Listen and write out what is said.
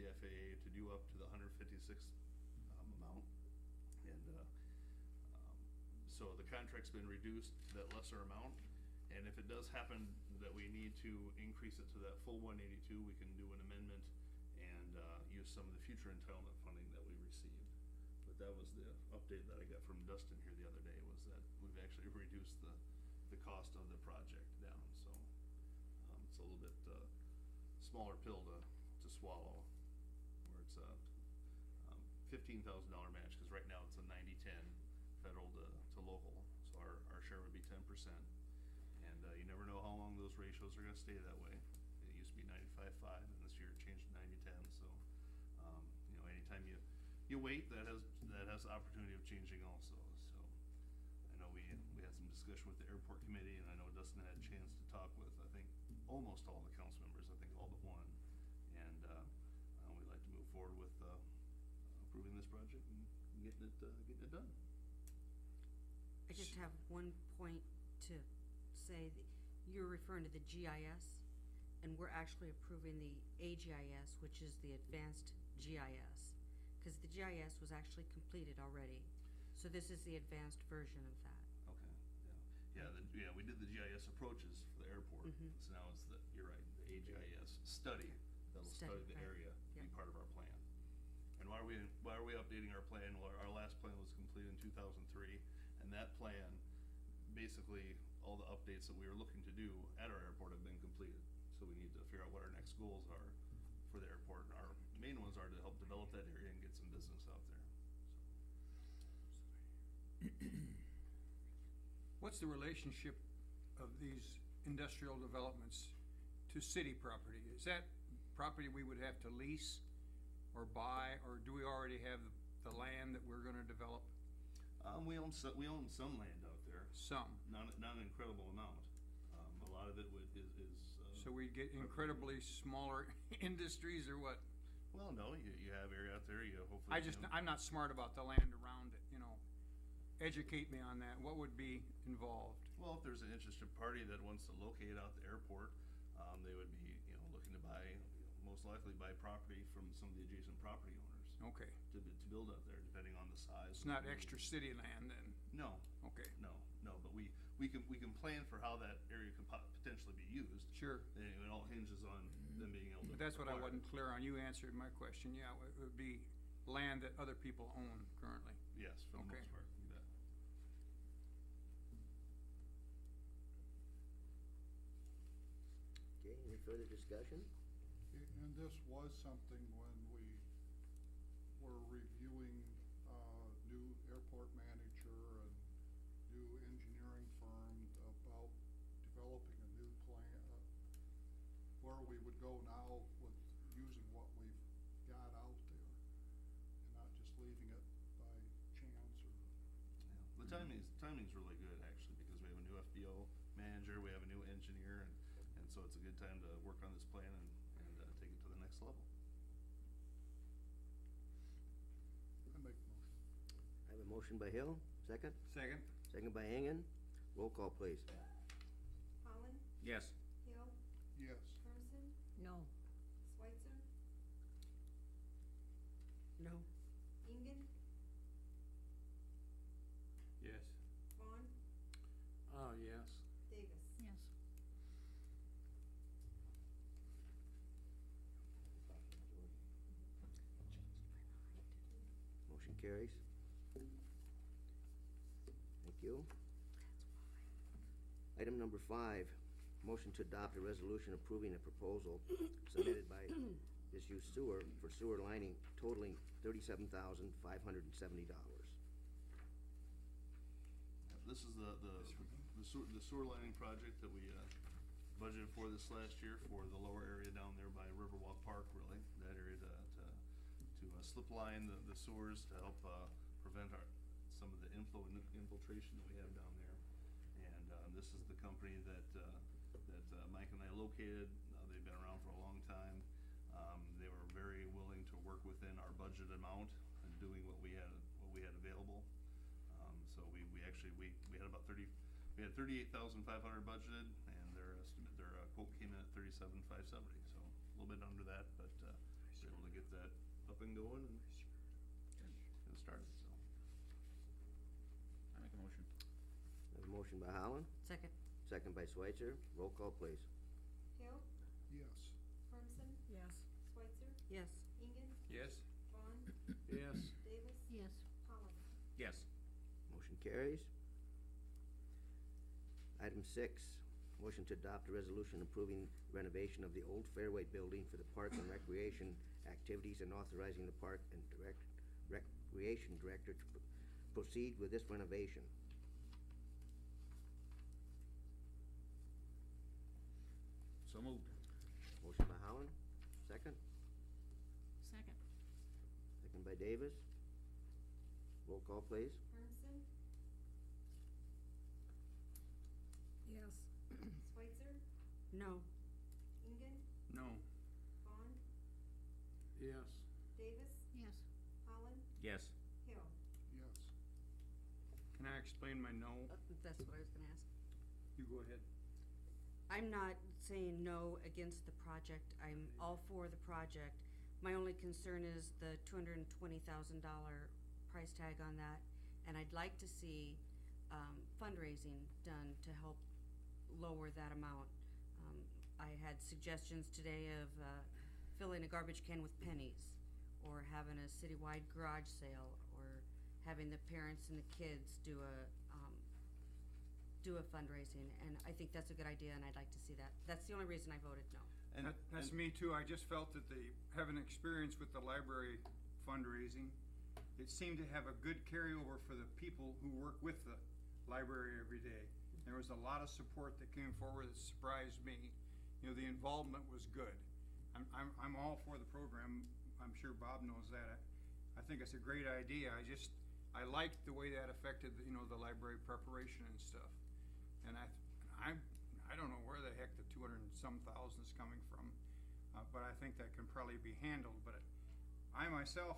the FAA to do up to the 156 amount. And so the contract's been reduced to that lesser amount. And if it does happen that we need to increase it to that full 182, we can do an amendment and use some of the future entitlement funding that we received. But that was the update that I got from Dustin here the other day, was that we've actually reduced the cost of the project down. So it's a little bit smaller pill to swallow, where it's a $15,000 match, because right now it's a 90-10 federal to local. So our share would be 10%. And you never know how long those ratios are going to stay that way. It used to be 95-5, and this year it changed to 90-10. So, you know, anytime you wait, that has the opportunity of changing also. So, I know we had some discussion with the airport committee, and I know Dustin had a chance to talk with, I think, almost all the council members. I think all but one, and we'd like to move forward with approving this project and getting it done. I just have one point to say that you're referring to the GIS, and we're actually approving the AGIS, which is the Advanced GIS, because the GIS was actually completed already. So this is the advanced version of that. Okay, yeah, we did the GIS approaches for the airport. So now it's you're right, the AGIS study that'll study the area to be part of our plan. And why are we updating our plan? Well, our last plan was completed in 2003, and that plan, basically all the updates that we were looking to do at our airport have been completed. So we need to figure out what our next goals are for the airport. And our main ones are to help develop that area and get some business out there. What's the relationship of these industrial developments to city property? Is that property we would have to lease or buy, or do we already have the land that we're going to develop? We own some land out there. Some. Not an incredible amount. A lot of it is. So we get incredibly smaller industries, or what? Well, no, you have area out there. You hopefully. I'm not smart about the land around it. You know, educate me on that. What would be involved? Well, if there's an interested party that wants to locate out the airport, they would be, looking to buy, most likely buy property from some of the adjacent property owners. Okay. To build out there, depending on the size. It's not extra city land then? No. Okay. No, but we can plan for how that area could potentially be used. Sure. And it all hinges on them being able to. But that's what I acquire. wasn't clear on. You answered my question. Yeah, it would be land that other people own currently. Yes, for the most part. You bet. Okay, any further discussion? And this was something when we were reviewing new airport manager and new engineering firm about developing a new plan, where we would go now with using what we've got out there and not just leaving it by chance or. Yeah. The timing's really good, actually, because we have a new FBO manager, we have a new engineer, and so it's a good time to work on this plan and take it to the next level. I make a motion. I have a motion by Hill, second? Second? Second by Engen. Roll call, please. Holland, Yes. Hill, Yes. Hermson, No. Schweitzer, No. Ingen, Yes. Vaughn, Oh, yes. Davis. Yes. Motion carries. Thank you. Item number 5, motion to adopt a resolution approving a proposal submitted by Disused Sewer for sewer lining totaling $37,570. This is the sewer lining project that we budgeted for this last year for the lower area down there by Riverwalk Park, really. That area to slip line the sewers to help prevent some of the inflow and infiltration that we have down there. And this is the company that Mike and I located. They've been around for a long time. They were very willing to work within our budget amount and doing what we had available. So we had about 38,500 budgeted, and their quote came in at 37,570. So a little bit under that, but we're able to get that and going and started, so. I make a motion. I have a motion by Holland, Second. second by Switzer. Roll call, please. Hill, Yes. Hermson, Yes. Schweitzer, Yes. Engen, Yes? Vaughn, Yes. Davis. Yes. Holland. Yes. Motion carries. Item 6, motion to adopt a resolution approving renovation of the old Fairway building for the Park and Recreation activities and authorizing the Park and Recreation Director to proceed with this renovation. So moved. Motion by Holland, second. Second. Second by Davis. Roll call, please. Hermson, Yes. Schweitzer, No. Engen, No. Vaughn, Yes. Davis, Yes. Holland, Yes. Hill. Yes. Can I explain my no? That's what I was gonna ask. You go ahead. I'm not saying no against the project. I'm all for the project. My only concern is the $220,000 price tag on that. And I'd like to see fundraising done to help lower that amount. I had suggestions today of filling a garbage can with pennies, or having a citywide garage sale, or having the parents and the kids do a fundraising, and I think that's a good idea, and I'd like to see that. That's the only reason I voted no. And, That's and- me too. I just felt that having experience with the library fundraising, it seemed to have a good carryover for the people who work with the library every day. There was a lot of support that came forward that surprised me. You know, the involvement was good. I'm all for the program. I'm sure Bob knows that. I think it's a great idea. I liked the way that affected, the library preparation and stuff. And I don't know where the heck the 200 and some thousand is coming from, but I think that can probably be handled. But I myself